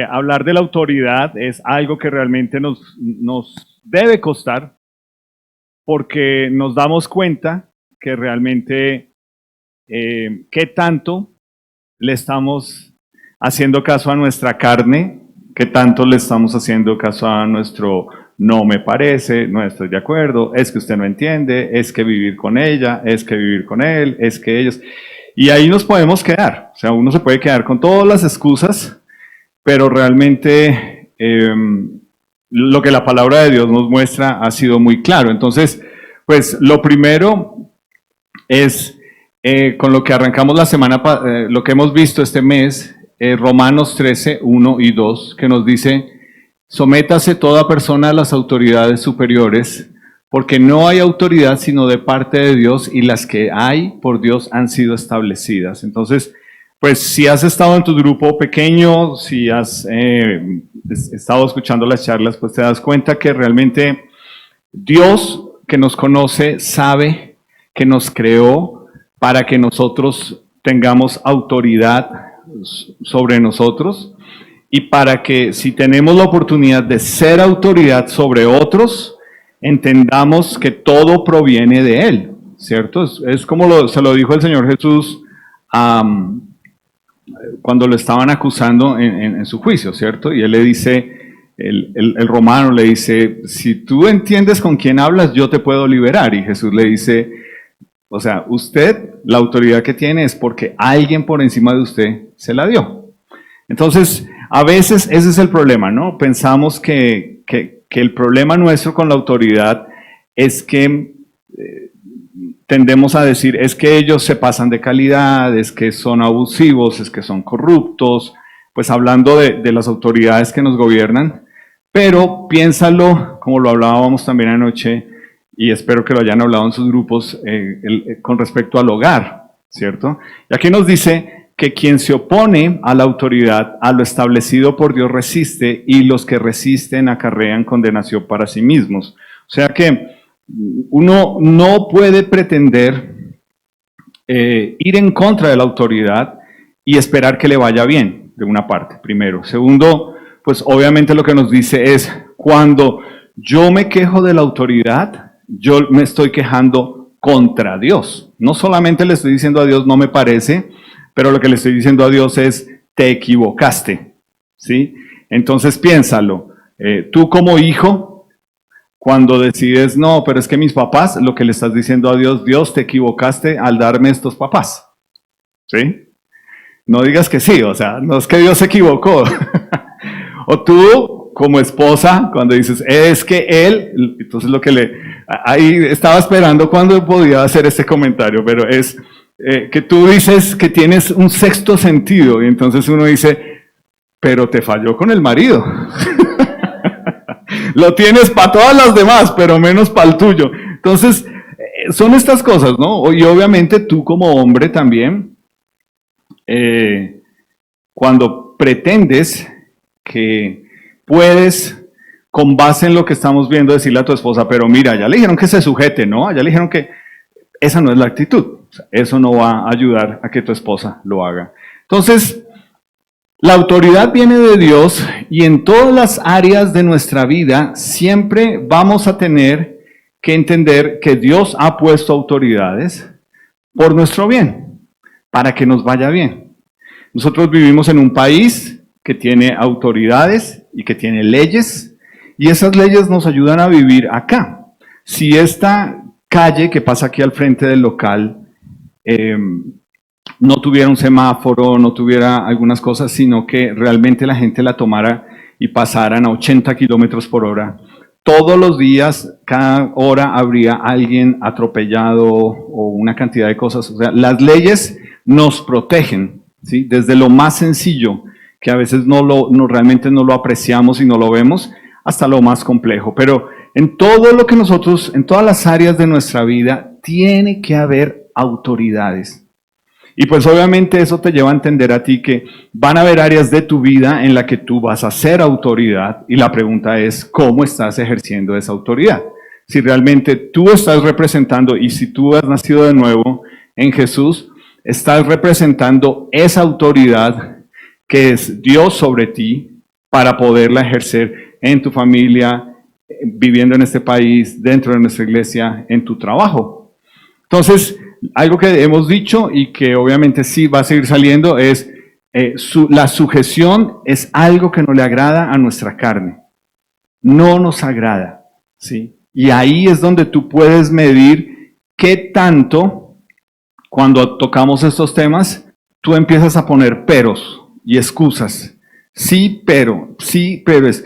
Hablar de la autoridad es algo que realmente nos debe costar, porque nos damos cuenta que realmente qué tanto le estamos haciendo caso a nuestra carne, qué tanto le estamos haciendo caso a nuestro no me parece, no estoy de acuerdo, es que usted no entiende, es que vivir con ella, es que vivir con él, es que ellos... Y ahí nos podemos quedar, o sea, uno se puede quedar con todas las excusas, pero realmente lo que la palabra de Dios nos muestra ha sido muy claro. Entonces, pues lo primero es con lo que arrancamos la semana, lo que hemos visto este mes, Romanos 13, 1 y 2, que nos dice: sométase toda persona a las autoridades superiores, porque no hay autoridad sino de parte de Dios, y las que hay por Dios han sido establecidas. Entonces, pues si has estado en tu grupo pequeño, si has estado escuchando las charlas, pues te das cuenta que realmente Dios, que nos conoce, sabe que nos creó para que nosotros tengamos autoridad sobre nosotros, y para que, si tenemos la oportunidad de ser autoridad sobre otros, entendamos que todo proviene de Él, ¿cierto? Es como se lo dijo el Señor Jesús cuando lo estaban acusando en su juicio, ¿cierto? Y Él le dice, el romano le dice: si tú entiendes con quién hablas, yo te puedo liberar. Y Jesús le dice, o sea, usted, la autoridad que tiene es porque alguien por encima de usted se la dio. Entonces, a veces ese es el problema, ¿no? Pensamos que el problema nuestro con la autoridad es que tendemos a decir, es que ellos se pasan de calidad, es que son abusivos, es que son corruptos, pues hablando de las autoridades que nos gobiernan. Pero piénsalo, como lo hablábamos también anoche, y espero que lo hayan hablado en sus grupos, con respecto al hogar, ¿cierto? Y aquí nos dice que quien se opone a la autoridad, a lo establecido por Dios, resiste, y los que resisten acarrean condenación para sí mismos. O sea que uno no puede pretender ir en contra de la autoridad y esperar que le vaya bien, de una parte, primero. Segundo, pues obviamente lo que nos dice es, cuando yo me quejo de la autoridad, yo me estoy quejando contra Dios. No solamente le estoy diciendo a Dios, no me parece, pero lo que le estoy diciendo a Dios es, te equivocaste, ¿sí? Entonces piénsalo, tú como hijo, cuando decides, no, pero es que mis papás, lo que le estás diciendo a Dios, Dios, te equivocaste al darme estos papás, ¿sí? No digas que sí, o sea, no es que Dios se equivocó. O tú, como esposa, cuando dices, es que él, entonces lo que ahí estaba esperando cuando podía hacer este comentario, pero es que tú dices que tienes un sexto sentido, y entonces uno dice, pero te falló con el marido. Lo tienes para todas las demás, pero menos para el tuyo. Entonces, son estas cosas, ¿no? Y obviamente tú como hombre también, cuando pretendes que puedes, con base en lo que estamos viendo, decirle a tu esposa, pero mira, ya le dijeron que se sujete, ¿no? Ya le dijeron que esa no es la actitud. O sea, eso no va a ayudar a que tu esposa lo haga. Entonces, la autoridad viene de Dios, y en todas las áreas de nuestra vida siempre vamos a tener que entender que Dios ha puesto autoridades por nuestro bien, para que nos vaya bien. Nosotros vivimos en un país que tiene autoridades y que tiene leyes, y esas leyes nos ayudan a vivir acá. Si esta calle que pasa aquí al frente del local no tuviera un semáforo, no tuviera algunas cosas, sino que realmente la gente la tomara y pasaran a 80 kilómetros por hora, todos los días, cada hora habría alguien atropellado o una cantidad de cosas. O sea, las leyes nos protegen, ¿sí? Desde lo más sencillo, que a veces realmente no lo apreciamos y no lo vemos, hasta lo más complejo. Pero en todo lo que nosotros, en todas las áreas de nuestra vida, tiene que haber autoridades. Y pues obviamente eso te lleva a entender a ti que van a haber áreas de tu vida en la que tú vas a ser autoridad, y la pregunta es, ¿cómo estás ejerciendo esa autoridad? Si realmente tú estás representando, y si tú has nacido de nuevo en Jesús, estás representando esa autoridad que es Dios sobre ti, para poderla ejercer en tu familia, viviendo en este país, dentro de nuestra iglesia, en tu trabajo. Entonces, algo que hemos dicho y que obviamente sí va a seguir saliendo es la sujeción es algo que no le agrada a nuestra carne. No nos agrada, ¿sí? Y ahí es donde tú puedes medir qué tanto, cuando tocamos estos temas, tú empiezas a poner peros y excusas. Sí, pero es.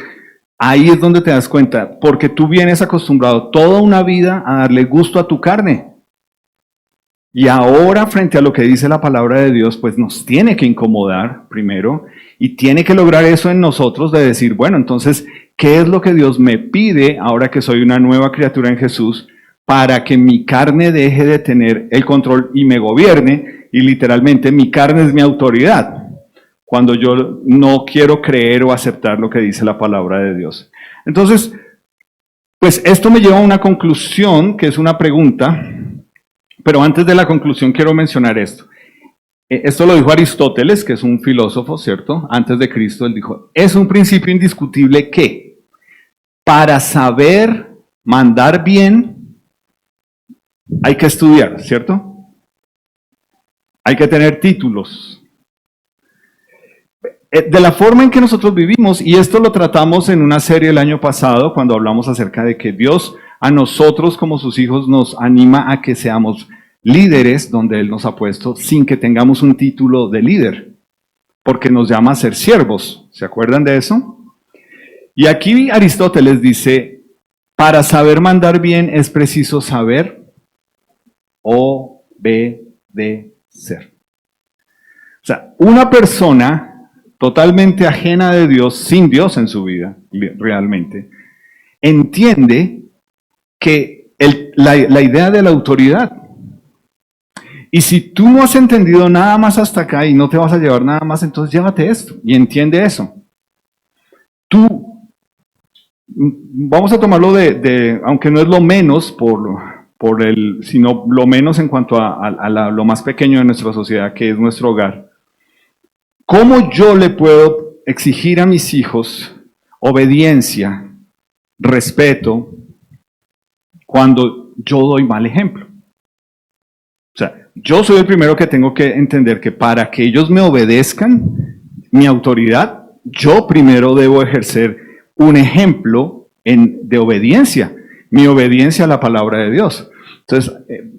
Ahí es donde te das cuenta, porque tú vienes acostumbrado toda una vida a darle gusto a tu carne. Y ahora, frente a lo que dice la palabra de Dios, pues nos tiene que incomodar primero y tiene que lograr eso en nosotros de decir, bueno, entonces, ¿qué es lo que Dios me pide ahora que soy una nueva criatura en Jesús para que mi carne deje de tener el control y me gobierne? Y literalmente mi carne es mi autoridad cuando yo no quiero creer o aceptar lo que dice la palabra de Dios. Entonces, pues esto me lleva a una conclusión, que es una pregunta. Pero antes de la conclusión quiero mencionar esto. Esto lo dijo Aristóteles, que es un filósofo, ¿cierto? Antes de Cristo, él dijo, es un principio indiscutible que para saber mandar bien hay que estudiar, ¿cierto? Hay que tener títulos. De la forma en que nosotros vivimos, y esto lo tratamos en una serie el año pasado, cuando hablamos acerca de que Dios a nosotros como sus hijos nos anima a que seamos líderes donde Él nos ha puesto sin que tengamos un título de líder, porque nos llama a ser siervos. ¿Se acuerdan de eso? Y aquí Aristóteles dice, para saber mandar bien es preciso saber obedecer. O sea, una persona totalmente ajena de Dios, sin Dios en su vida, realmente, entiende que la idea de la autoridad. Y si tú no has entendido nada más hasta acá y no te vas a llevar nada más, entonces llévate esto y entiende eso. Vamos a tomarlo aunque no es lo menos sino lo menos en cuanto a lo más pequeño de nuestra sociedad, que es nuestro hogar. ¿Cómo yo le puedo exigir a mis hijos obediencia, respeto, cuando yo doy mal ejemplo? O sea, yo soy el primero que tengo que entender que para que ellos me obedezcan, mi autoridad, yo primero debo ejercer un ejemplo de obediencia, mi obediencia a la palabra de Dios. Entonces,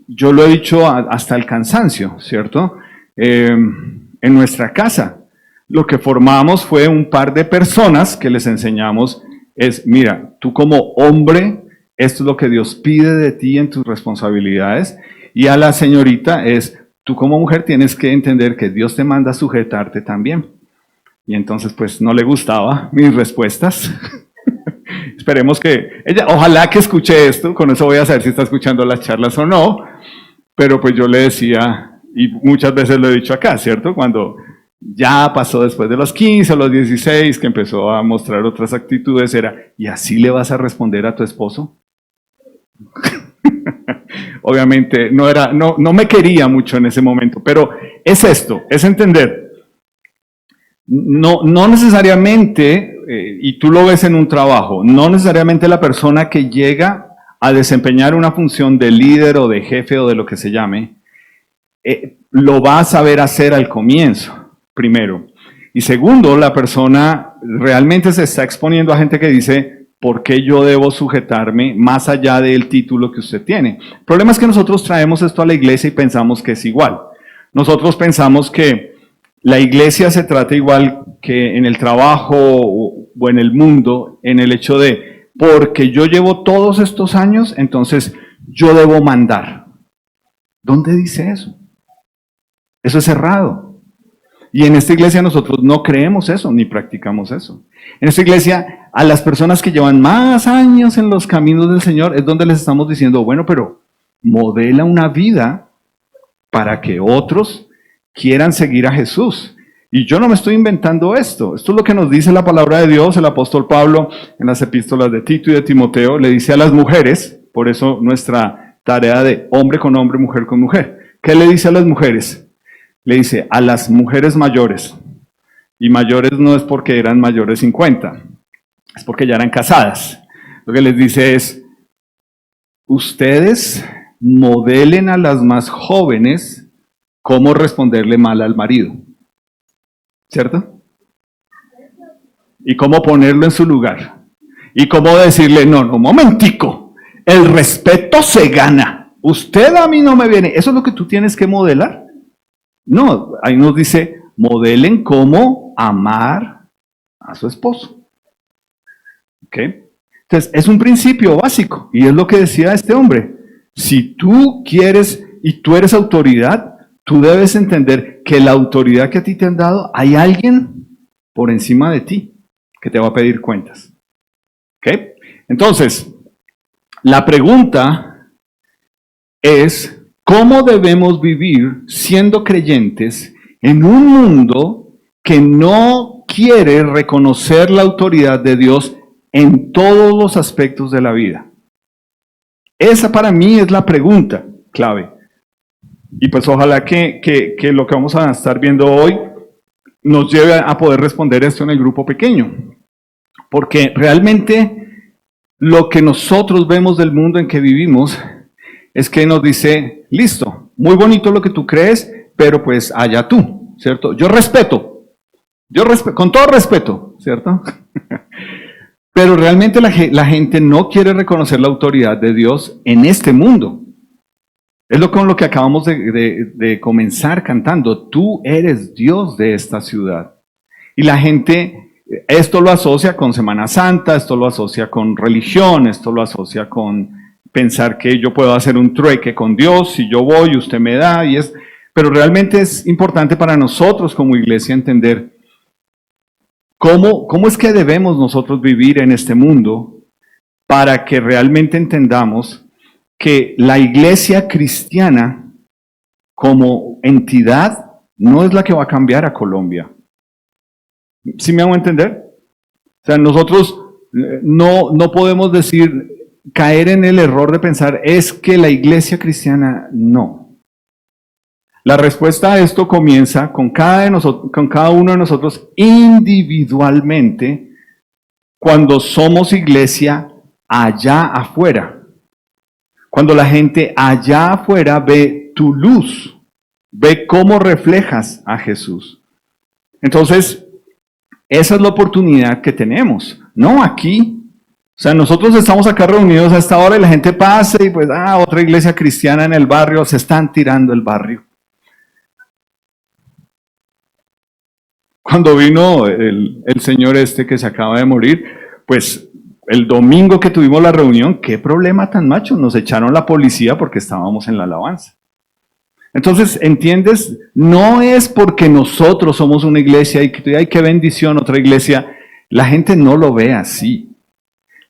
yo lo he dicho hasta el cansancio, ¿cierto? En nuestra casa, lo que formamos fue un par de personas que les enseñamos es, mira, tú como hombre, esto es lo que Dios pide de ti en tus responsabilidades, y a la señorita es, tú como mujer tienes que entender que Dios te manda a sujetarte también. Y entonces pues no le gustaba mis respuestas. Esperemos que ella, ojalá que escuche esto, con eso voy a saber si está escuchando las charlas o no, pero pues yo le decía, y muchas veces lo he dicho acá, ¿cierto? Cuando ya pasó después de los 15 o los 16, que empezó a mostrar otras actitudes, era, ¿y así le vas a responder a tu esposo? Obviamente no me quería mucho en ese momento, pero es esto, es entender. No necesariamente, y tú lo ves en un trabajo, no necesariamente la persona que llega a desempeñar una función de líder o de jefe o de lo que se llame, lo va a saber hacer al comienzo, primero. Y segundo, la persona realmente se está exponiendo a gente que dice, ¿por qué yo debo sujetarme más allá del título que usted tiene? El problema es que nosotros traemos esto a la iglesia y pensamos que es igual. Nosotros pensamos que la iglesia se trata igual que en el trabajo o en el mundo, en el hecho de, porque yo llevo todos estos años, entonces yo debo mandar. ¿Dónde dice eso? Eso es errado. Y en esta iglesia nosotros no creemos eso, ni practicamos eso. En esta iglesia, a las personas que llevan más años en los caminos del Señor, es donde les estamos diciendo, bueno, pero modela una vida para que otros quieran seguir a Jesús. Y yo no me estoy inventando esto. Esto es lo que nos dice la palabra de Dios. El apóstol Pablo, en las epístolas de Tito y de Timoteo, le dice a las mujeres, por eso nuestra tarea de hombre con hombre, mujer con mujer. ¿Qué le dice a las mujeres? Le dice a las mujeres mayores Y mayores no es porque eran mayores 50, es porque ya eran casadas. Lo que les dice es, ustedes modelen a las más jóvenes cómo responderle mal al marido, ¿cierto? Y cómo ponerlo en su lugar. Y cómo decirle, no, momentico, el respeto se gana. Usted a mí no me viene. ¿Eso es lo que tú tienes que modelar? No, ahí nos dice, modelen cómo amar a su esposo. ¿Ok? Entonces, es un principio básico. Y es lo que decía este hombre. Si tú quieres y tú eres autoridad, tú debes entender que la autoridad que a ti te han dado, hay alguien por encima de ti que te va a pedir cuentas. ¿Ok? Entonces, la pregunta es, ¿cómo debemos vivir siendo creyentes en un mundo que no quiere reconocer la autoridad de Dios en todos los aspectos de la vida? Esa para mí es la pregunta clave. Y pues ojalá que lo que vamos a estar viendo hoy nos lleve a poder responder esto en el grupo pequeño. Porque realmente lo que nosotros vemos del mundo en que vivimos es que nos dice, listo, muy bonito lo que tú crees, pero pues allá tú, ¿cierto? Yo respeto, con todo respeto, ¿cierto? Pero realmente la gente no quiere reconocer la autoridad de Dios en este mundo. Es con lo que acabamos de comenzar cantando. Tú eres Dios de esta ciudad. Y la gente, esto lo asocia con Semana Santa, esto lo asocia con religión, esto lo asocia con pensar que yo puedo hacer un trueque con Dios, si yo voy, usted me da, pero realmente es importante para nosotros como iglesia entender cómo es que debemos nosotros vivir en este mundo para que realmente entendamos que la iglesia cristiana como entidad no es la que va a cambiar a Colombia. ¿Sí me hago entender? O sea, nosotros no podemos caer en el error de pensar, es que la iglesia cristiana no. La respuesta a esto comienza con cada uno de nosotros individualmente cuando somos iglesia allá afuera. Cuando la gente allá afuera ve tu luz, ve cómo reflejas a Jesús. Entonces, esa es la oportunidad que tenemos, no aquí. O sea, nosotros estamos acá reunidos a esta hora y la gente pasa y pues, otra iglesia cristiana en el barrio, se están tirando el barrio. Cuando vino el señor que se acaba de morir, pues el domingo que tuvimos la reunión, qué problema tan macho, nos echaron la policía porque estábamos en la alabanza. Entonces, ¿entiendes? No es porque nosotros somos una iglesia y que ay, qué bendición, otra iglesia. La gente no lo ve así.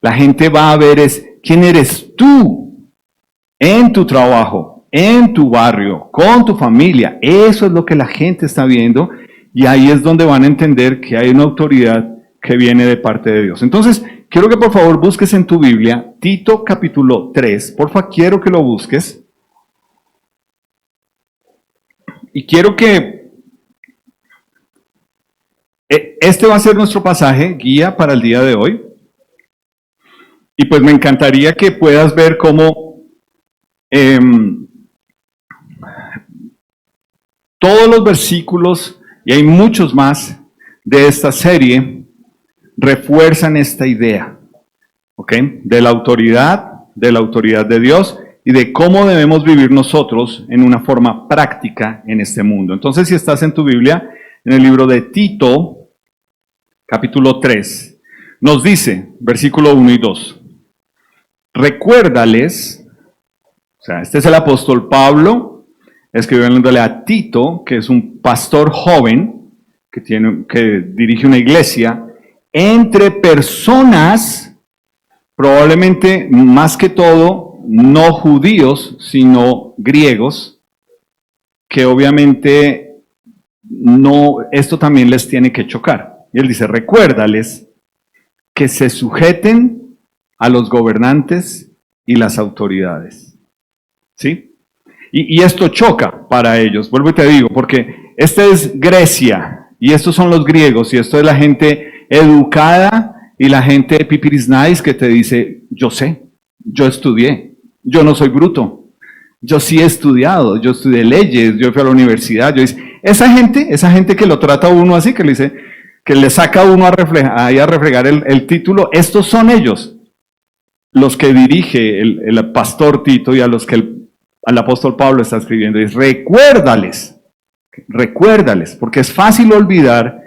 La gente va a ver quién eres tú en tu trabajo, en tu barrio, con tu familia. Eso es lo que la gente está viendo y ahí es donde van a entender que hay una autoridad que viene de parte de Dios. Entonces, quiero que por favor busques en tu Biblia Tito capítulo 3. Porfa, quiero que lo busques. Y quiero que este va a ser nuestro pasaje, guía para el día de hoy. Y pues me encantaría que puedas ver cómo todos los versículos, y hay muchos más de esta serie, refuerzan esta idea, ¿ok? De la autoridad de Dios y de cómo debemos vivir nosotros en una forma práctica en este mundo. Entonces, si estás en tu Biblia, en el libro de Tito, capítulo 3, nos dice, versículo 1 y 2, recuérdales, o sea, este es el apóstol Pablo, escribiéndole a Tito, que es un pastor joven, que dirige una iglesia, entre personas, probablemente más que todo, no judíos, sino griegos, que obviamente esto también les tiene que chocar. Y él dice, recuérdales que se sujeten a los gobernantes y las autoridades. ¿Sí? Y esto choca para ellos, vuelvo y te digo, porque esta es Grecia, Y estos son los griegos, y esto es la gente educada y la gente pipiris nice que te dice, yo sé, yo estudié, yo no soy bruto, yo sí he estudiado, yo estudié leyes, yo fui a la universidad. Yo dice, esa gente que lo trata a uno así, que le dice, que le saca a uno a refregar el título, estos son ellos, los que dirige el pastor Tito y a los que el apóstol Pablo está escribiendo. Es recuérdales, porque es fácil olvidar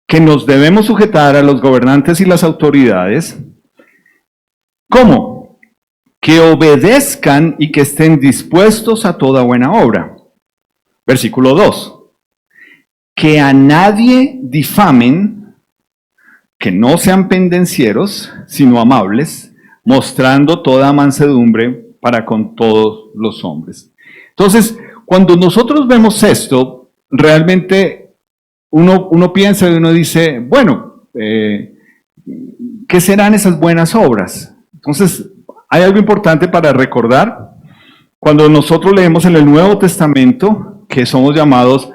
que nos debemos sujetar a los gobernantes y las autoridades. ¿Cómo? Que obedezcan y que estén dispuestos a toda buena obra. Versículo 2. Que a nadie difamen, que no sean pendencieros, sino amables, mostrando toda mansedumbre para con todos los hombres. Entonces, cuando nosotros vemos esto, realmente uno piensa y uno dice, bueno, ¿qué serán esas buenas obras? Entonces, hay algo importante para recordar. Cuando nosotros leemos en el Nuevo Testamento que somos llamados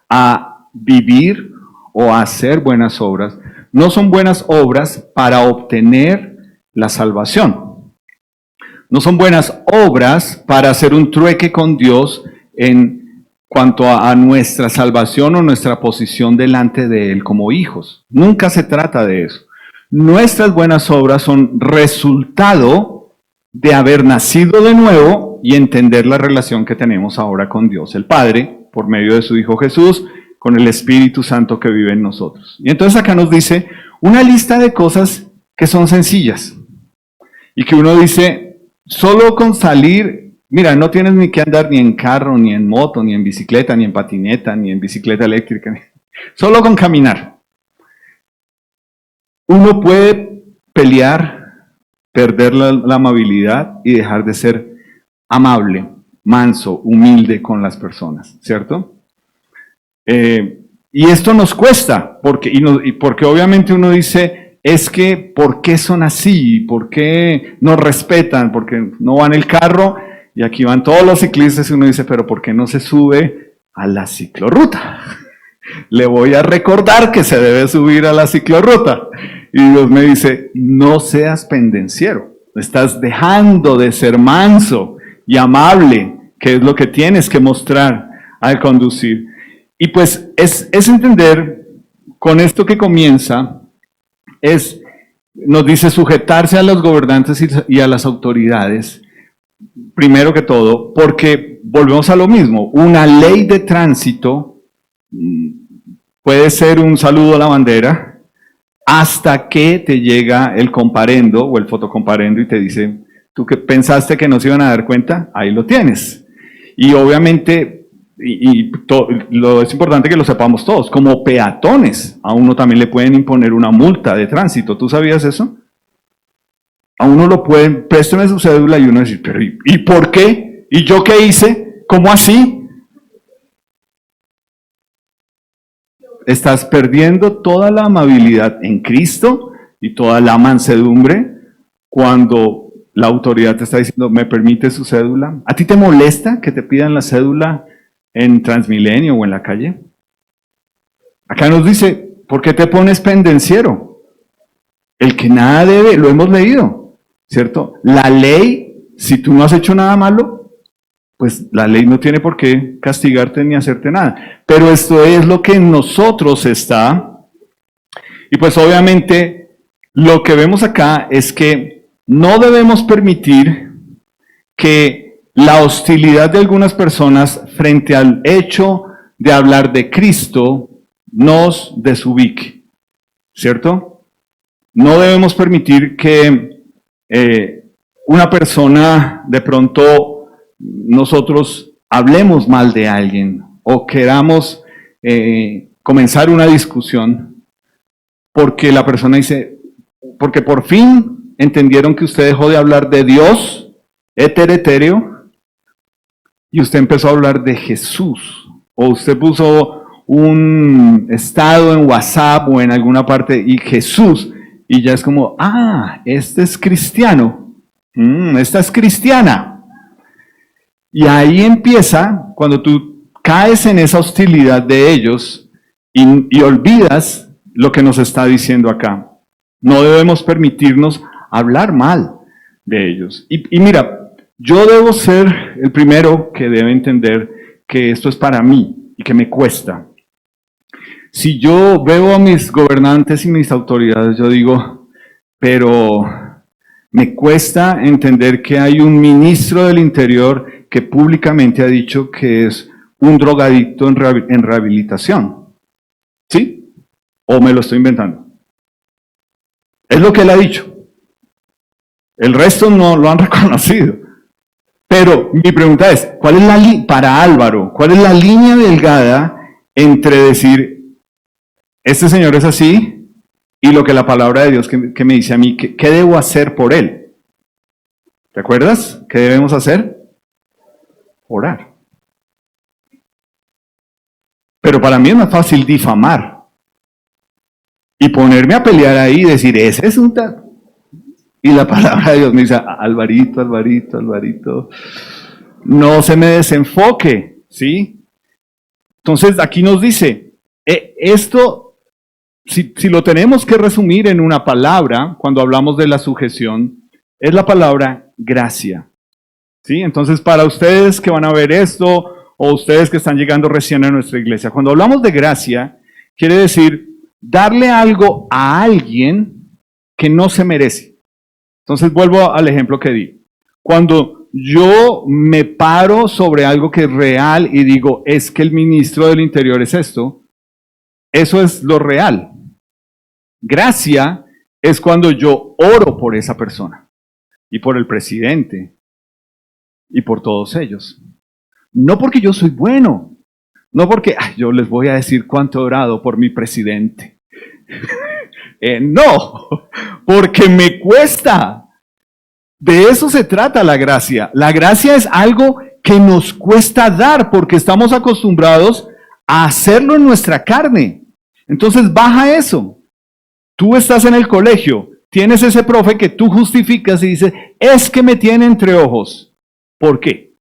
a vivir o a hacer buenas obras, no son buenas obras para obtener la salvación. No son buenas obras para hacer un trueque con Dios en cuanto a nuestra salvación o nuestra posición delante de Él como hijos. Nunca se trata de eso. Nuestras buenas obras son resultado de haber nacido de nuevo y entender la relación que tenemos ahora con Dios el Padre, por medio de su Hijo Jesús, con el Espíritu Santo que vive en nosotros. Y entonces acá nos dice una lista de cosas que son sencillas y que uno dice, solo con salir, mira, no tienes ni que andar ni en carro, ni en moto, ni en bicicleta, ni en patineta, ni en bicicleta eléctrica, solo con caminar. Uno puede pelear, perder la amabilidad y dejar de ser amable, manso, humilde con las personas, ¿cierto? Y esto nos cuesta, porque obviamente uno dice, es que, ¿por qué son así? ¿Por qué no respetan? Porque no van el carro y aquí van todos los ciclistas y uno dice, pero ¿por qué no se sube a la ciclorruta? Le voy a recordar que se debe subir a la ciclorruta. Y Dios me dice, no seas pendenciero, estás dejando de ser manso y amable, que es lo que tienes que mostrar al conducir. Y pues es entender, con esto que comienza, nos dice sujetarse a los gobernantes y a las autoridades, primero que todo, porque volvemos a lo mismo, una ley de tránsito puede ser un saludo a la bandera, hasta que te llega el comparendo o el fotocomparendo y te dice, ¿tú que pensaste que no se iban a dar cuenta? Ahí lo tienes. Y obviamente, es importante que lo sepamos todos, como peatones, a uno también le pueden imponer una multa de tránsito. ¿Tú sabías eso? A uno lo pueden, présteme su cédula y uno dice, pero ¿y por qué? ¿Y yo qué hice? ¿Cómo así? Estás perdiendo toda la amabilidad en Cristo y toda la mansedumbre cuando la autoridad te está diciendo, ¿me permite su cédula? ¿A ti te molesta que te pidan la cédula en Transmilenio o en la calle? Acá nos dice, ¿por qué te pones pendenciero? El que nada debe, lo hemos leído, ¿cierto? La ley, si tú no has hecho nada malo, pues la ley no tiene por qué castigarte ni hacerte nada. Pero esto es lo que en nosotros está. Y pues obviamente lo que vemos acá es que no debemos permitir que la hostilidad de algunas personas frente al hecho de hablar de Cristo nos desubique, ¿cierto? No debemos permitir que una persona de pronto nosotros hablemos mal de alguien o queramos comenzar una discusión porque la persona dice, porque por fin entendieron que usted dejó de hablar de Dios, etéreo, y usted empezó a hablar de Jesús, o usted puso un estado en WhatsApp o en alguna parte y Jesús, y ya es como, este es cristiano, esta es cristiana. Y ahí empieza, cuando tú caes en esa hostilidad de ellos, y olvidas lo que nos está diciendo acá. No debemos permitirnos hablar mal de ellos. Y mira, yo debo ser el primero que debe entender que esto es para mí y que me cuesta. Si yo veo a mis gobernantes y mis autoridades, yo digo, pero me cuesta entender que hay un ministro del Interior que públicamente ha dicho que es un drogadicto en rehabilitación. ¿Sí? ¿O me lo estoy inventando? Es lo que él ha dicho. El resto no lo han reconocido. Pero mi pregunta es, ¿cuál es para Álvaro, cuál es la línea delgada entre decir, este señor es así, y lo que la palabra de Dios que me dice a mí, ¿qué debo hacer por él? ¿Te acuerdas? ¿Qué debemos hacer? Orar. Pero para mí es más fácil difamar y ponerme a pelear ahí y decir, ese es un tal. Y la palabra de Dios me dice, Alvarito, Alvarito, Alvarito, no se me desenfoque, ¿sí? Entonces aquí nos dice, esto, si lo tenemos que resumir en una palabra, cuando hablamos de la sujeción, es la palabra gracia, ¿sí? Entonces para ustedes que van a ver esto, o ustedes que están llegando recién a nuestra iglesia, cuando hablamos de gracia, quiere decir darle algo a alguien que no se merece. Entonces vuelvo al ejemplo que di. Cuando yo me paro sobre algo que es real y digo, es que el ministro del Interior es esto, eso es lo real. Gracia es cuando yo oro por esa persona y por el presidente y por todos ellos. No porque yo soy bueno, no porque yo les voy a decir cuánto he orado por mi presidente. No, porque me cuesta. De eso se trata la gracia. La gracia es algo que nos cuesta dar porque estamos acostumbrados a hacerlo en nuestra carne. Entonces baja eso. Tú estás en el colegio, tienes ese profe que tú justificas y dices, es que me tiene entre ojos. ¿Por qué?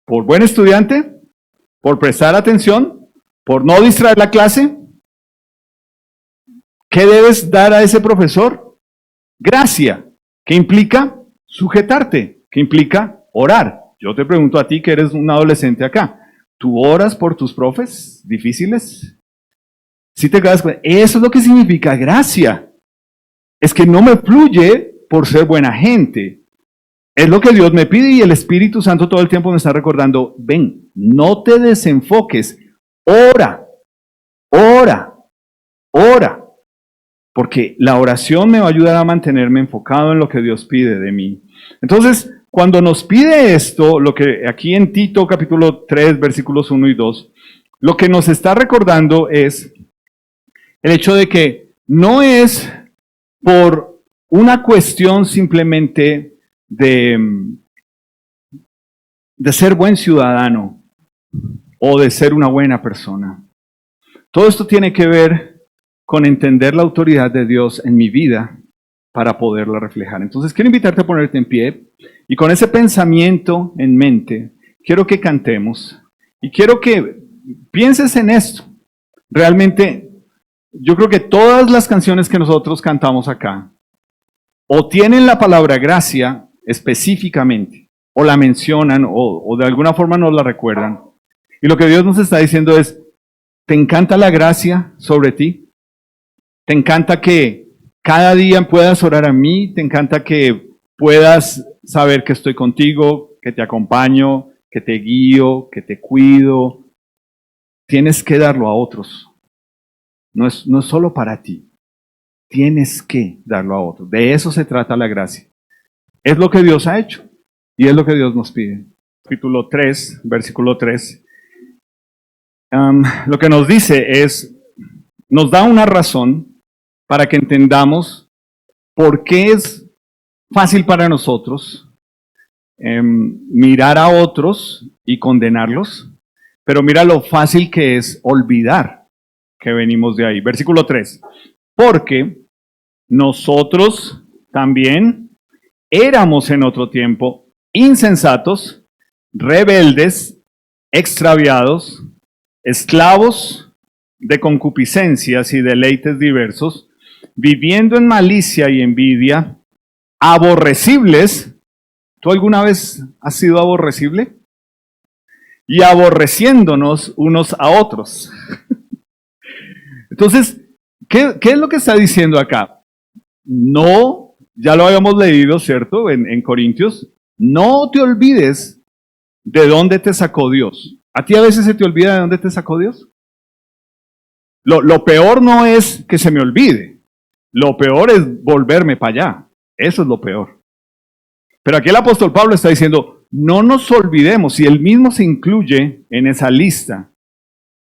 ¿Por buen estudiante? ¿Por prestar atención? ¿Por no distraer la clase? ¿Qué debes dar a ese profesor? Gracia, que implica sujetarte, que implica orar. Yo te pregunto a ti que eres un adolescente acá, ¿tú oras por tus profes difíciles? ¿Sí te quedas con eso? Es lo que significa gracia. Es que no me fluye por ser buena gente. Es lo que Dios me pide y el Espíritu Santo todo el tiempo me está recordando, ven, no te desenfoques, ora, ora, ora. Porque la oración me va a ayudar a mantenerme enfocado en lo que Dios pide de mí. Entonces, cuando nos pide esto, lo que aquí en Tito capítulo 3, versículos 1 y 2, lo que nos está recordando es el hecho de que no es por una cuestión simplemente de ser buen ciudadano o de ser una buena persona. Todo esto tiene que ver con entender la autoridad de Dios en mi vida para poderla reflejar. Entonces quiero invitarte a ponerte en pie y con ese pensamiento en mente quiero que cantemos y quiero que pienses en esto. Realmente yo creo que todas las canciones que nosotros cantamos acá o tienen la palabra gracia específicamente, o la mencionan, o de alguna forma nos la recuerdan. Y lo que Dios nos está diciendo es, ¿te encanta la gracia sobre ti? ¿Te encanta que cada día puedas orar a mí? ¿Te encanta que puedas saber que estoy contigo, que te acompaño, que te guío, que te cuido? Tienes que darlo a otros. No es solo para ti. Tienes que darlo a otros. De eso se trata la gracia. Es lo que Dios ha hecho y es lo que Dios nos pide. Capítulo 3, versículo 3. Lo que nos dice es, nos da una razón para que entendamos por qué es fácil para nosotros mirar a otros y condenarlos, pero mira lo fácil que es olvidar que venimos de ahí. Versículo 3. Porque nosotros también éramos en otro tiempo insensatos, rebeldes, extraviados, esclavos de concupiscencias y deleites diversos, viviendo en malicia y envidia, aborrecibles. ¿Tú alguna vez has sido aborrecible? Y aborreciéndonos unos a otros. Entonces, ¿qué es lo que está diciendo acá? No, ya lo habíamos leído, ¿cierto? En Corintios, no te olvides de dónde te sacó Dios. ¿A ti a veces se te olvida de dónde te sacó Dios? Lo peor no es que se me olvide. Lo peor es volverme para allá. Eso es lo peor. Pero aquí el apóstol Pablo está diciendo, no nos olvidemos, y él mismo se incluye en esa lista.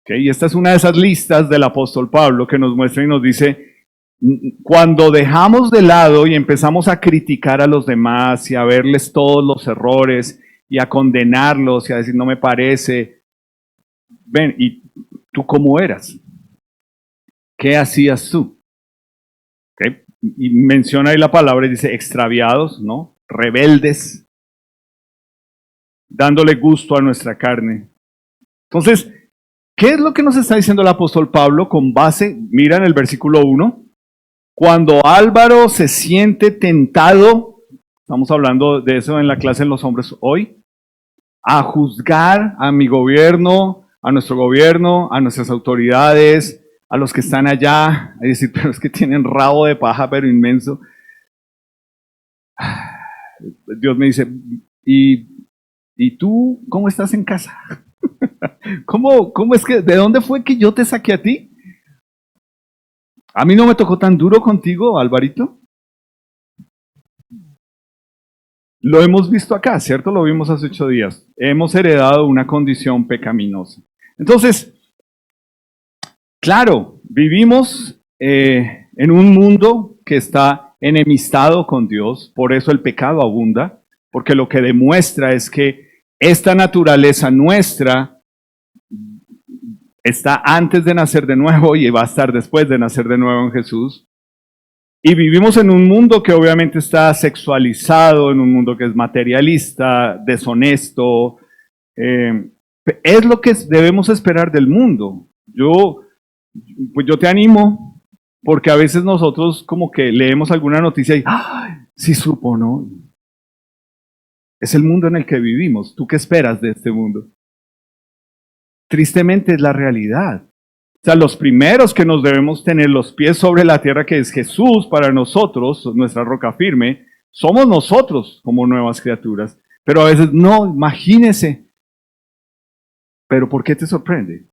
¿Okay? Y esta es una de esas listas del apóstol Pablo que nos muestra y nos dice, cuando dejamos de lado y empezamos a criticar a los demás y a verles todos los errores y a condenarlos y a decir, no me parece, ven, ¿y tú cómo eras? ¿Qué hacías tú? ¿Okay? Y menciona ahí la palabra y dice extraviados, ¿no? Rebeldes, dándole gusto a nuestra carne. Entonces, ¿qué es lo que nos está diciendo el apóstol Pablo con base? Mira en el versículo 1, cuando Álvaro se siente tentado, estamos hablando de eso en la clase de los hombres hoy, a juzgar a mi gobierno, a nuestro gobierno, a nuestras autoridades, a los que están allá, a decir, pero es que tienen rabo de paja, pero inmenso. Dios me dice, ¿y tú cómo estás en casa? ¿Cómo es que, de dónde fue que yo te saqué a ti? ¿A mí no me tocó tan duro contigo, Alvarito? Lo hemos visto acá, ¿cierto? Lo vimos hace 8 días. Hemos heredado una condición pecaminosa. Entonces, claro, vivimos en un mundo que está enemistado con Dios, por eso el pecado abunda, porque lo que demuestra es que esta naturaleza nuestra está antes de nacer de nuevo y va a estar después de nacer de nuevo en Jesús. Y vivimos en un mundo que obviamente está sexualizado, en un mundo que es materialista, deshonesto. Es lo que debemos esperar del mundo. Pues yo te animo, porque a veces nosotros como que leemos alguna noticia y, ¡ay! Sí supo, ¿no? Es el mundo en el que vivimos. ¿Tú qué esperas de este mundo? Tristemente es la realidad. O sea, los primeros que nos debemos tener los pies sobre la tierra, que es Jesús para nosotros, nuestra roca firme, somos nosotros como nuevas criaturas. Pero a veces, no, imagínese. ¿Pero por qué te sorprende?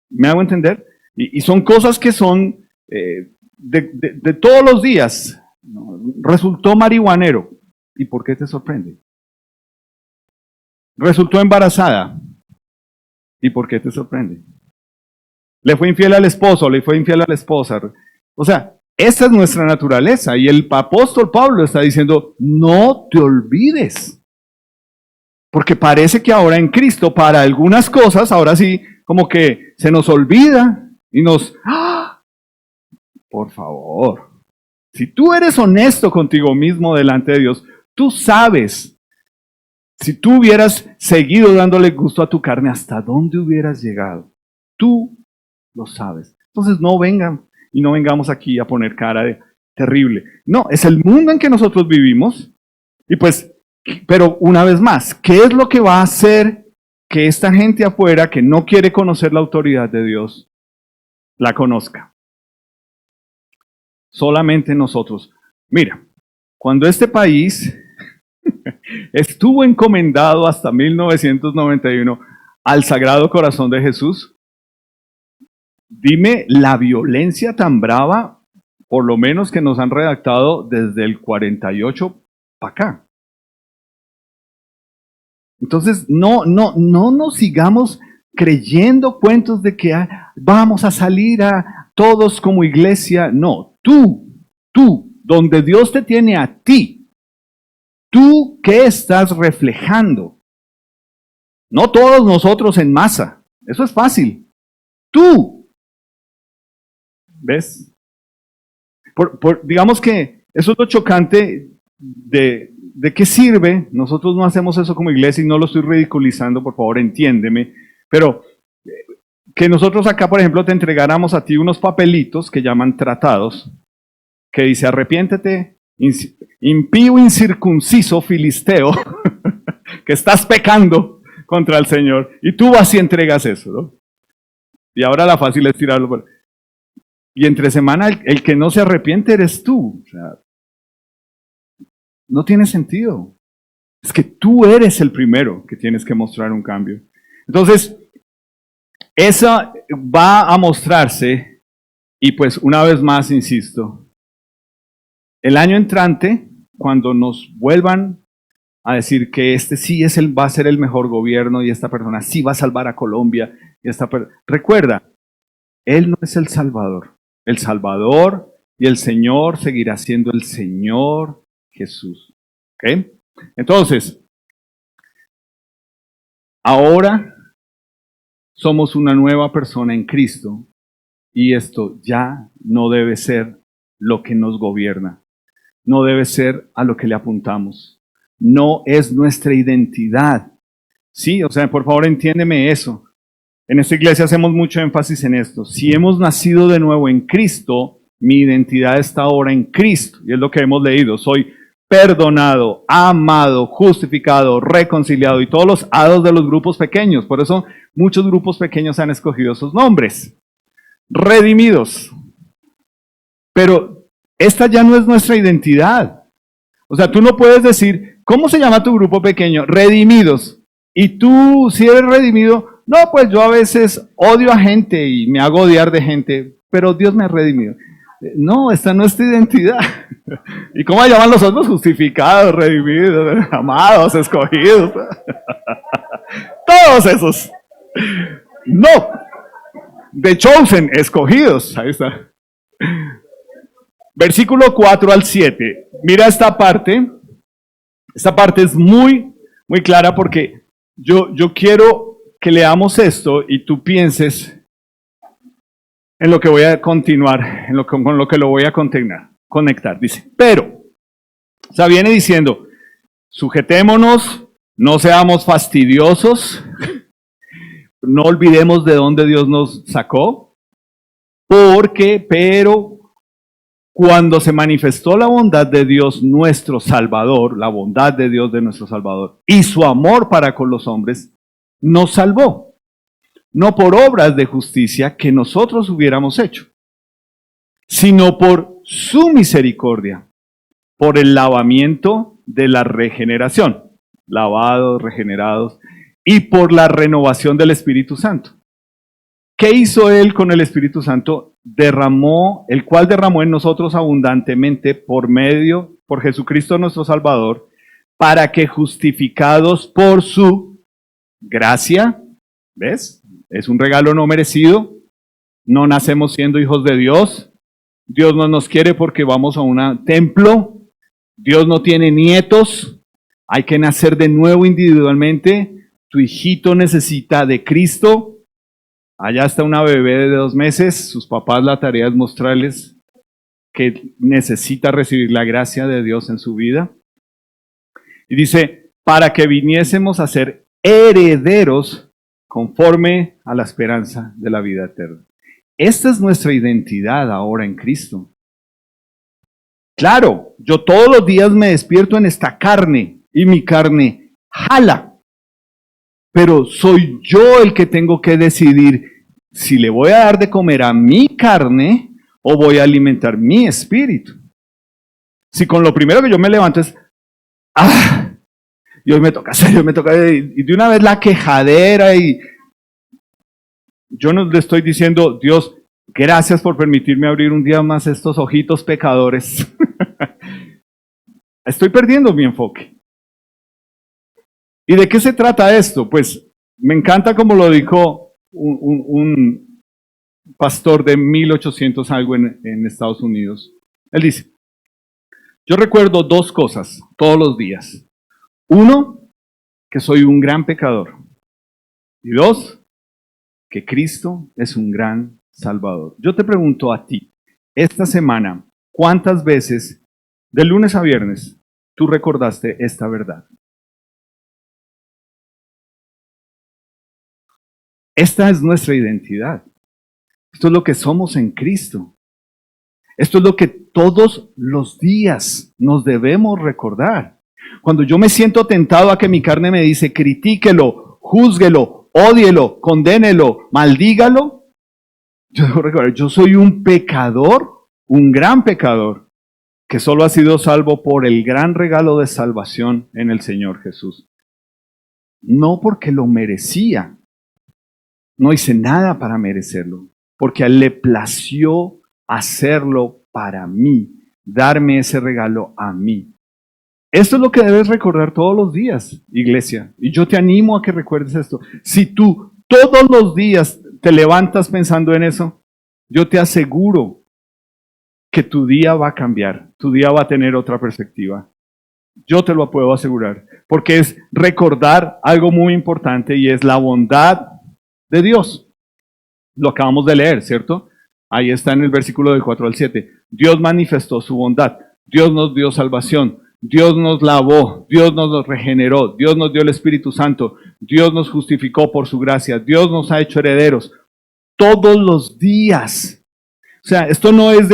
¿Me hago entender? Y son cosas que son de todos los días. Resultó marihuanero. ¿Y por qué te sorprende? Resultó embarazada. ¿Y por qué te sorprende? Le fue infiel al esposo, le fue infiel a la esposa. O sea, esa es nuestra naturaleza. Y el apóstol Pablo está diciendo, no te olvides. Porque parece que ahora en Cristo, para algunas cosas, ahora sí, como que se nos olvida y nos... ¡Ah! Por favor, si tú eres honesto contigo mismo delante de Dios, tú sabes, si tú hubieras seguido dándole gusto a tu carne, ¿hasta dónde hubieras llegado? Tú lo sabes. Entonces no vengan y no vengamos aquí a poner cara de terrible. No, es el mundo en que nosotros vivimos y pues, pero una vez más, ¿qué es lo que va a hacer que esta gente afuera que no quiere conocer la autoridad de Dios la conozca? Solamente nosotros. Mira, cuando este país estuvo encomendado hasta 1991 al Sagrado Corazón de Jesús, dime la violencia tan brava, por lo menos que nos han redactado desde el 48 para acá. Entonces, no nos sigamos creyendo cuentos de que vamos a salir a todos como iglesia. No, tú, donde Dios te tiene a ti, tú qué estás reflejando. No todos nosotros en masa, eso es fácil. Tú, ¿ves? Digamos que eso es lo chocante de qué sirve. Nosotros no hacemos eso como iglesia y no lo estoy ridiculizando, por favor, entiéndeme. Pero que nosotros acá, por ejemplo, te entregáramos a ti unos papelitos que llaman tratados, que dice arrepiéntete, impío, incircunciso, filisteo, que estás pecando contra el Señor, y tú vas y entregas eso, ¿no? Y ahora la fácil es tirarlo por... Y entre semana el que no se arrepiente eres tú. O sea, no tiene sentido. Es que tú eres el primero que tienes que mostrar un cambio. Entonces, esa va a mostrarse, y pues una vez más insisto, el año entrante, cuando nos vuelvan a decir que este sí va a ser el mejor gobierno y esta persona sí va a salvar a Colombia, y recuerda, Él no es el Salvador. El Salvador y el Señor seguirá siendo el Señor Jesús. ¿Ok? Entonces, ahora somos una nueva persona en Cristo y esto ya no debe ser lo que nos gobierna. No debe ser a lo que le apuntamos. No es nuestra identidad. Sí, o sea, por favor entiéndeme eso. En esta iglesia hacemos mucho énfasis en esto. Si hemos nacido de nuevo en Cristo, mi identidad está ahora en Cristo. Y es lo que hemos leído. Soy perdonado, amado, justificado, reconciliado. Y todos los hados de los grupos pequeños. Por eso muchos grupos pequeños han escogido esos nombres. Redimidos. Pero esta ya no es nuestra identidad. O sea, tú no puedes decir, ¿cómo se llama tu grupo pequeño? Redimidos. Y tú, si eres redimido, no, pues yo a veces odio a gente y me hago odiar de gente, pero Dios me ha redimido. No, esta no es tu identidad. ¿Y cómo llaman los otros? Justificados, redimidos, amados, escogidos. Todos esos. No. The chosen, escogidos. Ahí está. Versículo 4 al 7. Mira esta parte. Esta parte es muy, muy clara porque yo quiero que leamos esto y tú pienses en lo que voy a continuar, con lo que lo voy a conectar. Dice, pero, o sea, viene diciendo, sujetémonos, no seamos fastidiosos, no olvidemos de dónde Dios nos sacó, pero cuando se manifestó la bondad de Dios nuestro Salvador, la bondad de Dios de nuestro Salvador y su amor para con los hombres, nos salvó, no por obras de justicia que nosotros hubiéramos hecho, sino por su misericordia, por el lavamiento de la regeneración, lavados, regenerados, y por la renovación del Espíritu Santo. ¿Qué hizo Él con el Espíritu Santo? El cual derramó en nosotros abundantemente por Jesucristo nuestro Salvador, para que justificados por su gracia, ¿ves? Es un regalo no merecido, no nacemos siendo hijos de Dios, Dios no nos quiere porque vamos a un templo, Dios no tiene nietos, hay que nacer de nuevo individualmente, tu hijito necesita de Cristo, allá está una bebé de 2 meses, sus papás la tarea es mostrarles que necesita recibir la gracia de Dios en su vida. Y dice, para que viniésemos a ser herederos conforme a la esperanza de la vida eterna. Esta es nuestra identidad ahora en Cristo. Claro, yo todos los días me despierto en esta carne y mi carne jala, pero soy yo el que tengo que decidir si le voy a dar de comer a mi carne o voy a alimentar mi espíritu. Si con lo primero que yo me levanto es, y hoy me toca hacer, y de una vez la quejadera, y yo no le estoy diciendo, Dios, gracias por permitirme abrir un día más estos ojitos pecadores. Estoy perdiendo mi enfoque. ¿Y de qué se trata esto? Pues me encanta como lo dijo un pastor de 1800 algo en Estados Unidos. Él dice, yo recuerdo 2 cosas todos los días. 1, que soy un gran pecador. Y 2, que Cristo es un gran Salvador. Yo te pregunto a ti, esta semana, ¿cuántas veces, de lunes a viernes, tú recordaste esta verdad? Esta es nuestra identidad. Esto es lo que somos en Cristo. Esto es lo que todos los días nos debemos recordar. Cuando yo me siento tentado a que mi carne me dice, critíquelo, júzguelo, ódielo, condénelo, maldígalo, yo debo recordar, yo soy un pecador, un gran pecador, que solo ha sido salvo por el gran regalo de salvación en el Señor Jesús. No porque lo merecía, no hice nada para merecerlo, porque a Él le plació hacerlo para mí, darme ese regalo a mí. Esto es lo que debes recordar todos los días, iglesia. Y yo te animo a que recuerdes esto. Si tú todos los días te levantas pensando en eso, yo te aseguro que tu día va a cambiar, tu día va a tener otra perspectiva. Yo te lo puedo asegurar, porque es recordar algo muy importante y es la bondad de Dios. Lo acabamos de leer, ¿cierto? Ahí está en el versículo del 4 al 7. Dios manifestó su bondad, Dios nos dio salvación, Dios nos lavó, Dios nos regeneró, Dios nos dio el Espíritu Santo, Dios nos justificó por su gracia, Dios nos ha hecho herederos todos los días. O sea, esto no es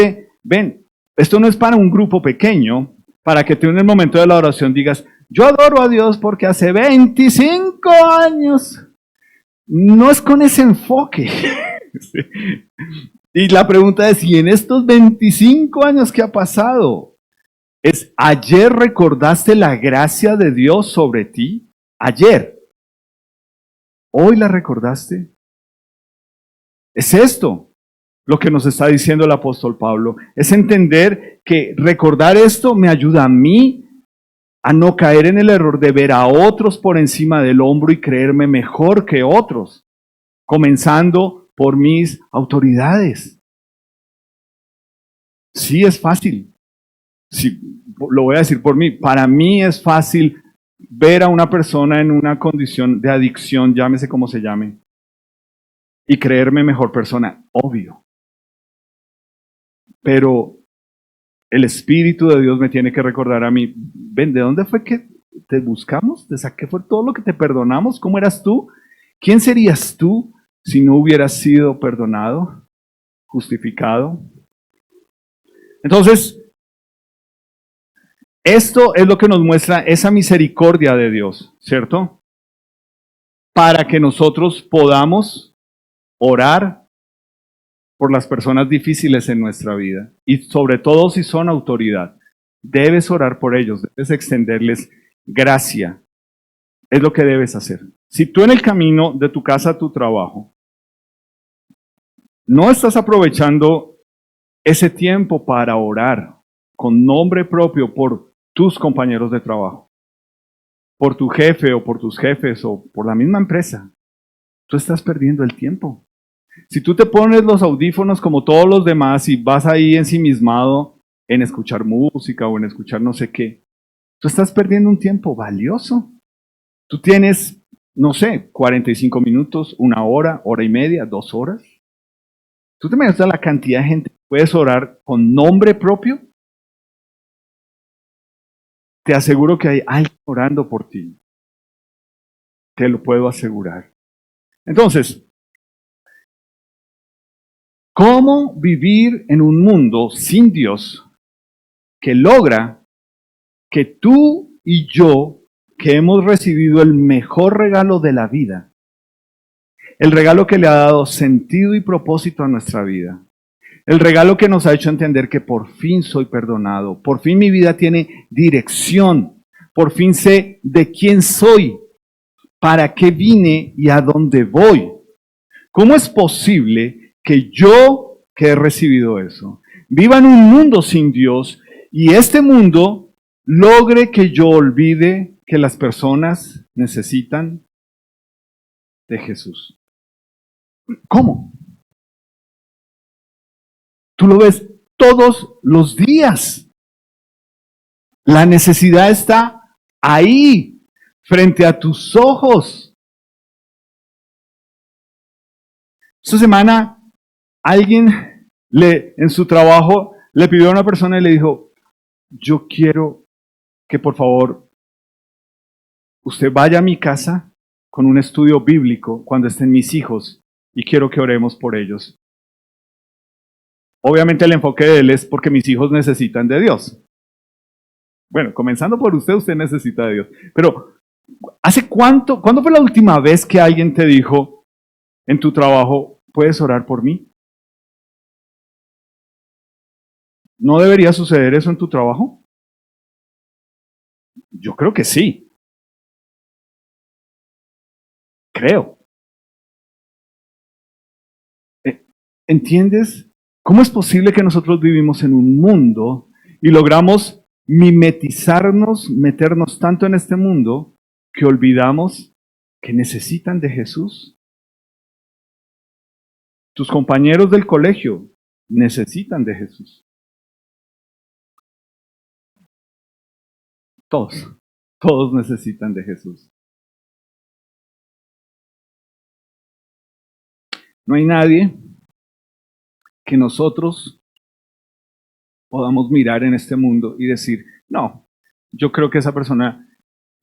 esto no es para un grupo pequeño, para que tú en el momento de la oración digas, yo adoro a Dios porque hace 25 años. No es con ese enfoque. Y la pregunta es, ¿y en estos 25 años qué ha pasado? ¿Ayer recordaste la gracia de Dios sobre ti? Ayer. ¿Hoy la recordaste? Es esto lo que nos está diciendo el apóstol Pablo. Es entender que recordar esto me ayuda a mí a no caer en el error de ver a otros por encima del hombro y creerme mejor que otros, comenzando por mis autoridades. Sí es fácil. Sí, lo voy a decir por mí. Para mí es fácil ver a una persona en una condición de adicción, llámese como se llame, y creerme mejor persona, obvio. Pero el Espíritu de Dios me tiene que recordar a mí, ven, ¿de dónde fue que te buscamos? ¿Qué fue todo lo que te perdonamos? ¿Cómo eras tú? ¿Quién serías tú si no hubieras sido perdonado, justificado? Entonces, esto es lo que nos muestra esa misericordia de Dios, ¿cierto? Para que nosotros podamos orar por las personas difíciles en nuestra vida y sobre todo si son autoridad. Debes orar por ellos, debes extenderles gracia. Es lo que debes hacer. Si tú en el camino de tu casa a tu trabajo no estás aprovechando ese tiempo para orar con nombre propio por tus compañeros de trabajo, por tu jefe o por tus jefes o por la misma empresa, tú estás perdiendo el tiempo. Si tú te pones los audífonos como todos los demás y vas ahí ensimismado en escuchar música o en escuchar no sé qué, tú estás perdiendo un tiempo valioso. Tú tienes, no sé, 45 minutos, 1 hora, hora y media, 2 horas. ¿Tú te imaginas la cantidad de gente que puedes orar con nombre propio? Te aseguro que hay alguien orando por ti. Te lo puedo asegurar. Entonces, ¿cómo vivir en un mundo sin Dios que logra que tú y yo, que hemos recibido el mejor regalo de la vida, el regalo que le ha dado sentido y propósito a nuestra vida, el regalo que nos ha hecho entender que por fin soy perdonado, por fin mi vida tiene dirección, por fin sé de quién soy, para qué vine y a dónde voy? ¿Cómo es posible que yo, que he recibido eso, viva en un mundo sin Dios y este mundo logre que yo olvide que las personas necesitan de Jesús? ¿Cómo? Tú lo ves todos los días. La necesidad está ahí, frente a tus ojos. Esta semana alguien en su trabajo le pidió a una persona y le dijo, yo quiero que por favor usted vaya a mi casa con un estudio bíblico cuando estén mis hijos y quiero que oremos por ellos. Obviamente el enfoque de él es porque mis hijos necesitan de Dios. Bueno, comenzando por usted, usted necesita de Dios. Pero, ¿cuándo fue la última vez que alguien te dijo en tu trabajo, ¿puedes orar por mí? ¿No debería suceder eso en tu trabajo? Yo creo que sí. Creo. ¿Entiendes? ¿Cómo es posible que nosotros vivimos en un mundo y logramos mimetizarnos, meternos tanto en este mundo que olvidamos que necesitan de Jesús? Tus compañeros del colegio necesitan de Jesús. Todos necesitan de Jesús. No hay nadie que nosotros podamos mirar en este mundo y decir, no, yo creo que esa persona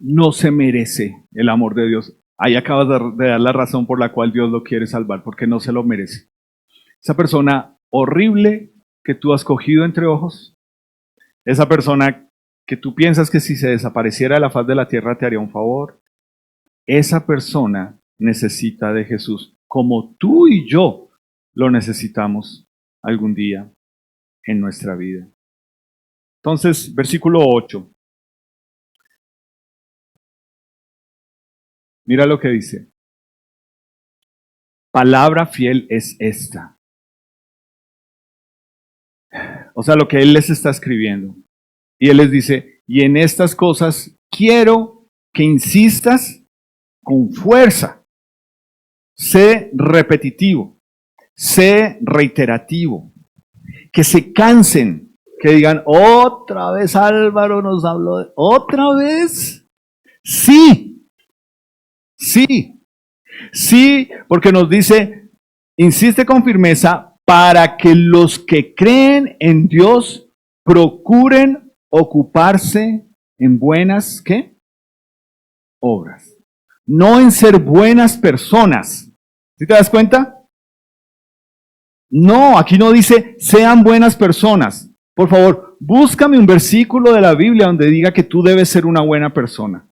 no se merece el amor de Dios. Ahí acabas de dar la razón por la cual Dios lo quiere salvar, porque no se lo merece. Esa persona horrible que tú has cogido entre ojos, esa persona que tú piensas que si se desapareciera de la faz de la tierra te haría un favor, esa persona necesita de Jesús, como tú y yo lo necesitamos algún día en nuestra vida. Entonces, versículo 8. Mira lo que dice. Palabra fiel es esta. O sea, lo que él les está escribiendo. Y él les dice, y en estas cosas quiero que insistas con fuerza. Sé repetitivo. Sé reiterativo. Que se cansen, que digan, otra vez Álvaro nos habló de... ¿Otra vez? Sí, porque nos dice, insiste con firmeza para que los que creen en Dios procuren ocuparse en buenas, ¿qué? Obras. No en ser buenas personas. ¿Sí te das cuenta? No, aquí no dice sean buenas personas. Por favor, búscame un versículo de la Biblia donde diga que tú debes ser una buena persona.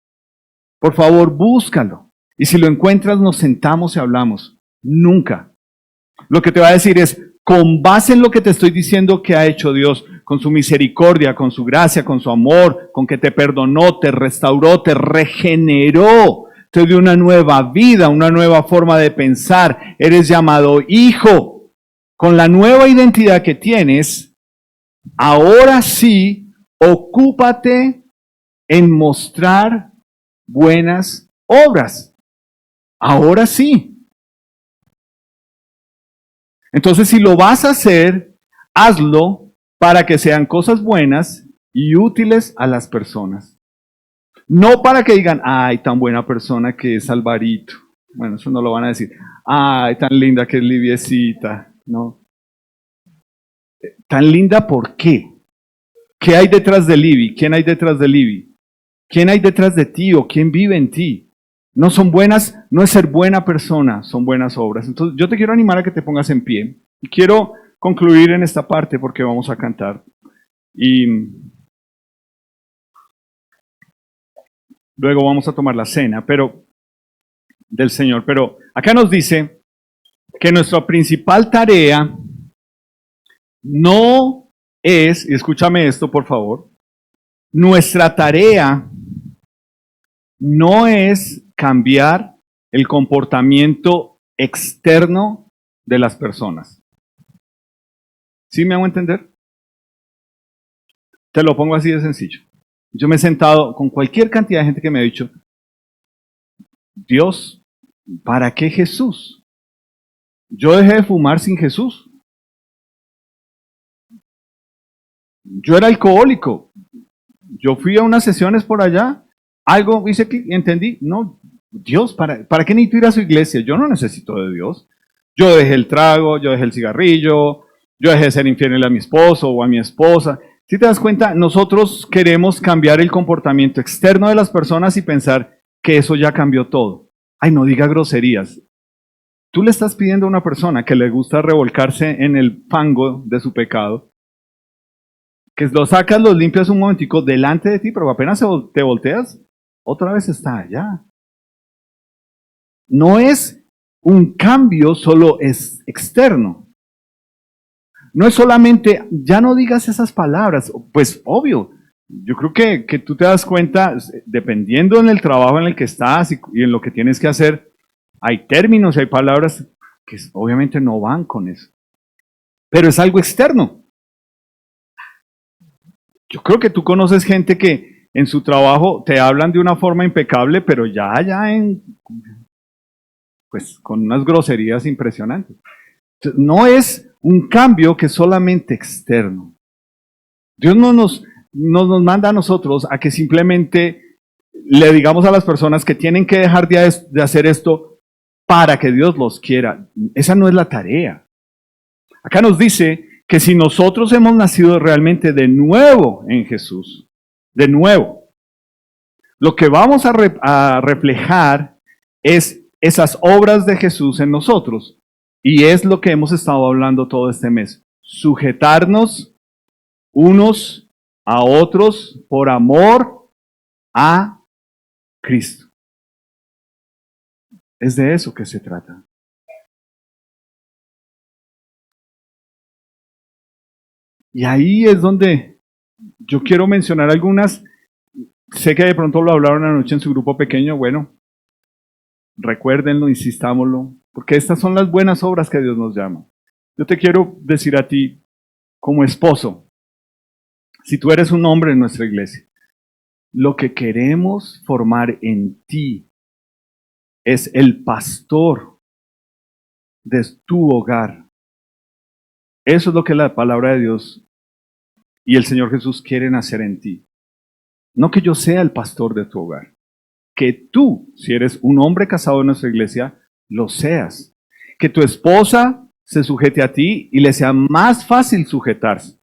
Por favor, búscalo. Y si lo encuentras, nos sentamos y hablamos. Nunca. Lo que te va a decir es, con base en lo que te estoy diciendo que ha hecho Dios, con su misericordia, con su gracia, con su amor, con que te perdonó, te restauró, te regeneró, te dio una nueva vida, una nueva forma de pensar. Eres llamado hijo. Con la nueva identidad que tienes, ahora sí, ocúpate en mostrar buenas obras. Ahora sí. Entonces, si lo vas a hacer, hazlo para que sean cosas buenas y útiles a las personas. No para que digan, ay, tan buena persona que es Alvarito. Bueno, eso no lo van a decir. Ay, tan linda que es Liviecita. No. Tan linda, ¿por qué? ¿Qué hay detrás de Libby? ¿Quién hay detrás de Libby? ¿Quién hay detrás de ti o quién vive en ti? No son buenas, no es ser buena persona, son buenas obras. Entonces, yo te quiero animar a que te pongas en pie. Y quiero concluir en esta parte porque vamos a cantar. Y luego vamos a tomar la cena, del Señor. Pero acá nos dice que nuestra principal tarea no es, y escúchame esto por favor, nuestra tarea no es cambiar el comportamiento externo de las personas. ¿Sí me hago entender? Te lo pongo así de sencillo. Yo me he sentado con cualquier cantidad de gente que me ha dicho, Dios, ¿para qué Jesús? Yo dejé de fumar sin Jesús. Yo era alcohólico. Yo fui a unas sesiones por allá. Algo hice que entendí. No, Dios, ¿para qué necesito ir a su iglesia? Yo no necesito de Dios. Yo dejé el trago, yo dejé el cigarrillo, yo dejé de ser infiel a mi esposo o a mi esposa. Si te das cuenta, nosotros queremos cambiar el comportamiento externo de las personas y pensar que eso ya cambió todo. Ay, no diga groserías. Tú le estás pidiendo a una persona que le gusta revolcarse en el fango de su pecado, que lo sacas, lo limpias un momentico delante de ti, pero apenas te volteas, otra vez está allá. No es un cambio, solo es externo. No es solamente, ya no digas esas palabras, pues obvio. Yo creo que tú te das cuenta, dependiendo en el trabajo en el que estás y en lo que tienes que hacer, hay términos, hay palabras que obviamente no van con eso. Pero es algo externo. Yo creo que tú conoces gente que en su trabajo te hablan de una forma impecable, pero ya pues con unas groserías impresionantes. Entonces, no es un cambio que es solamente externo. Dios no nos manda a nosotros a que simplemente le digamos a las personas que tienen que dejar de hacer esto para que Dios los quiera. Esa no es la tarea. Acá nos dice que si nosotros hemos nacido realmente de nuevo en Jesús, de nuevo, lo que vamos a reflejar es esas obras de Jesús en nosotros. Y es lo que hemos estado hablando todo este mes. Sujetarnos unos a otros por amor a Cristo. Es de eso que se trata. Y ahí es donde yo quiero mencionar algunas. Sé que de pronto lo hablaron anoche en su grupo pequeño. Bueno, recuérdenlo, insistámoslo, porque estas son las buenas obras que Dios nos llama. Yo te quiero decir a ti, como esposo, si tú eres un hombre en nuestra iglesia, lo que queremos formar en ti es el pastor de tu hogar. Eso es lo que la palabra de Dios y el Señor Jesús quieren hacer en ti. No que yo sea el pastor de tu hogar. Que tú, si eres un hombre casado en nuestra iglesia, lo seas. Que tu esposa se sujete a ti y le sea más fácil sujetarse.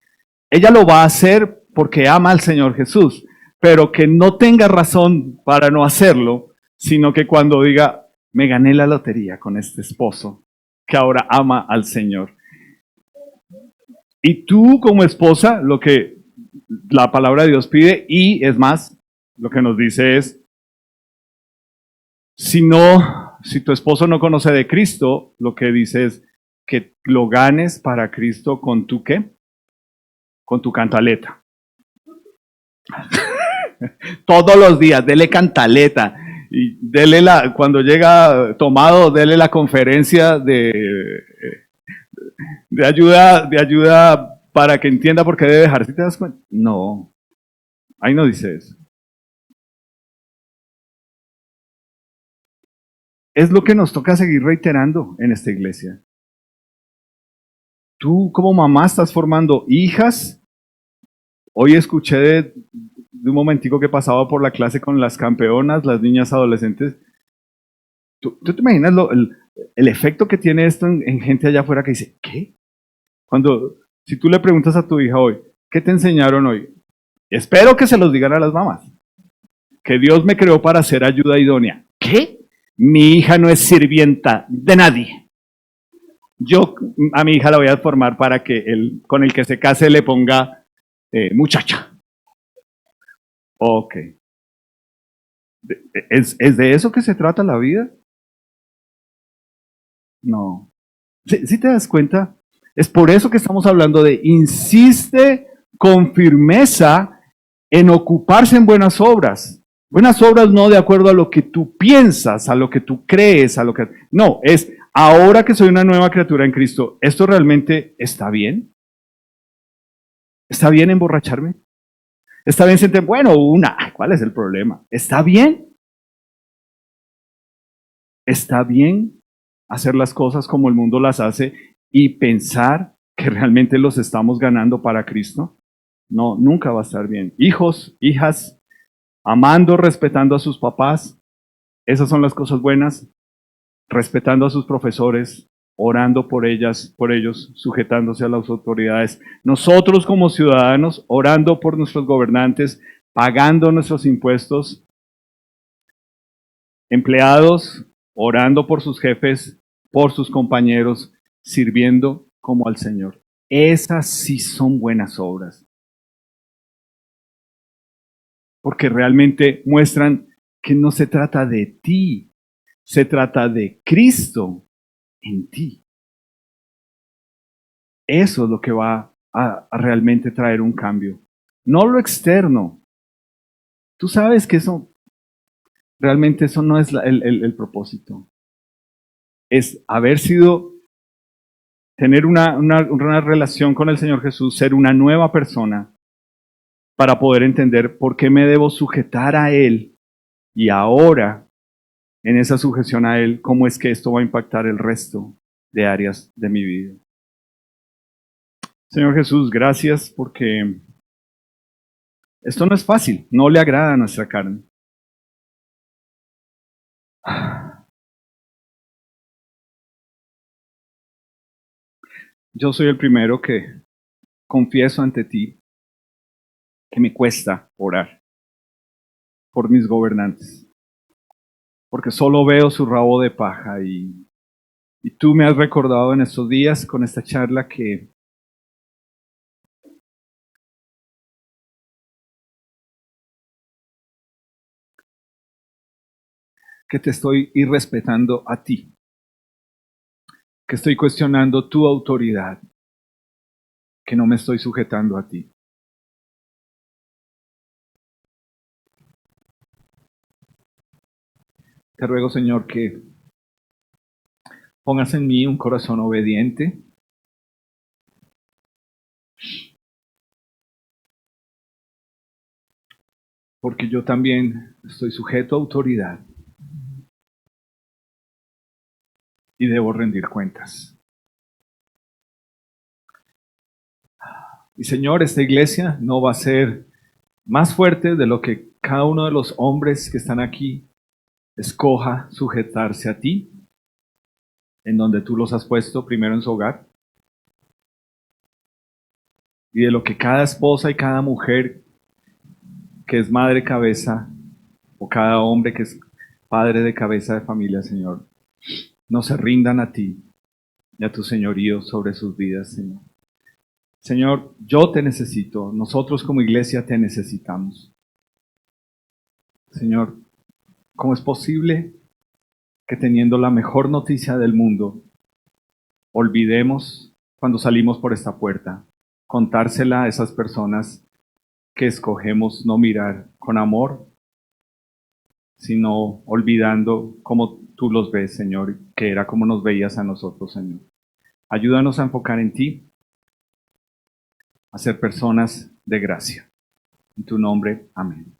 Ella lo va a hacer porque ama al Señor Jesús, pero que no tenga razón para no hacerlo, sino que cuando diga, me gané la lotería con este esposo que ahora ama al Señor. Y tú como esposa, lo que la palabra de Dios pide, y es más, lo que nos dice es, si tu esposo no conoce de Cristo, lo que dice es que lo ganes para Cristo con tu ¿qué? Con tu cantaleta. Todos los días, dele cantaleta. Y cuando llega tomado, dele la conferencia de ayuda para que entienda por qué debe dejar. ¿Sí te das cuenta? No, ahí no dice eso. Es lo que nos toca seguir reiterando en esta iglesia. Tú como mamá estás formando hijas. Hoy escuché de un momentico que pasaba por la clase con las campeonas, las niñas adolescentes. ¿Tú te imaginas el efecto que tiene esto en gente allá afuera que dice, ¿qué? Si tú le preguntas a tu hija hoy, ¿qué te enseñaron hoy? Espero que se los digan a las mamás. Que Dios me creó para ser ayuda idónea. ¿Qué? Mi hija no es sirvienta de nadie. Yo a mi hija la voy a formar para que con el que se case le ponga muchacha. Ok. ¿Es de eso que se trata la vida? No. ¿Sí te das cuenta? Es por eso que estamos hablando de insiste con firmeza en ocuparse en buenas obras. Buenas obras no de acuerdo a lo que tú piensas, a lo que tú crees, No, es ahora que soy una nueva criatura en Cristo, ¿esto realmente está bien? ¿Está bien emborracharme? ¿Está bien sentir, bueno, ¿cuál es el problema? ¿Está bien? ¿Está bien hacer las cosas como el mundo las hace y pensar que realmente los estamos ganando para Cristo? No, nunca va a estar bien. Hijos, hijas, amando, respetando a sus papás, esas son las cosas buenas, respetando a sus profesores, orando por ellos, sujetándose a las autoridades. Nosotros como ciudadanos, orando por nuestros gobernantes, pagando nuestros impuestos. Empleados, orando por sus jefes, por sus compañeros, sirviendo como al Señor. Esas sí son buenas obras, porque realmente muestran que no se trata de ti, se trata de Cristo en ti. Eso es lo que va a realmente traer un cambio, no lo externo. Tú sabes que realmente eso no es el propósito. Es haber sido, tener una relación con el Señor Jesús, ser una nueva persona para poder entender por qué me debo sujetar a Él y ahora, en esa sujeción a Él, cómo es que esto va a impactar el resto de áreas de mi vida. Señor Jesús, gracias porque esto no es fácil, no le agrada a nuestra carne. Yo soy el primero que confieso ante ti que me cuesta orar por mis gobernantes, porque solo veo su rabo de paja y tú me has recordado en estos días con esta charla que te estoy irrespetando a ti, que estoy cuestionando tu autoridad, que no me estoy sujetando a ti. Te ruego, Señor, que pongas en mí un corazón obediente, porque yo también estoy sujeto a autoridad y debo rendir cuentas. Y Señor, esta iglesia no va a ser más fuerte de lo que cada uno de los hombres que están aquí escoja sujetarse a ti, en donde tú los has puesto primero en su hogar, y de lo que cada esposa y cada mujer que es madre cabeza, o cada hombre que es padre de cabeza de familia, Señor, no se rindan a ti y a tu señorío sobre sus vidas, Señor. Señor, yo te necesito, nosotros como iglesia te necesitamos. Señor, ¿cómo es posible que teniendo la mejor noticia del mundo, olvidemos cuando salimos por esta puerta, contársela a esas personas que escogemos no mirar con amor, sino olvidando cómo tú los ves, Señor, que era como nos veías a nosotros, Señor? Ayúdanos a enfocar en ti, a ser personas de gracia. En tu nombre, amén.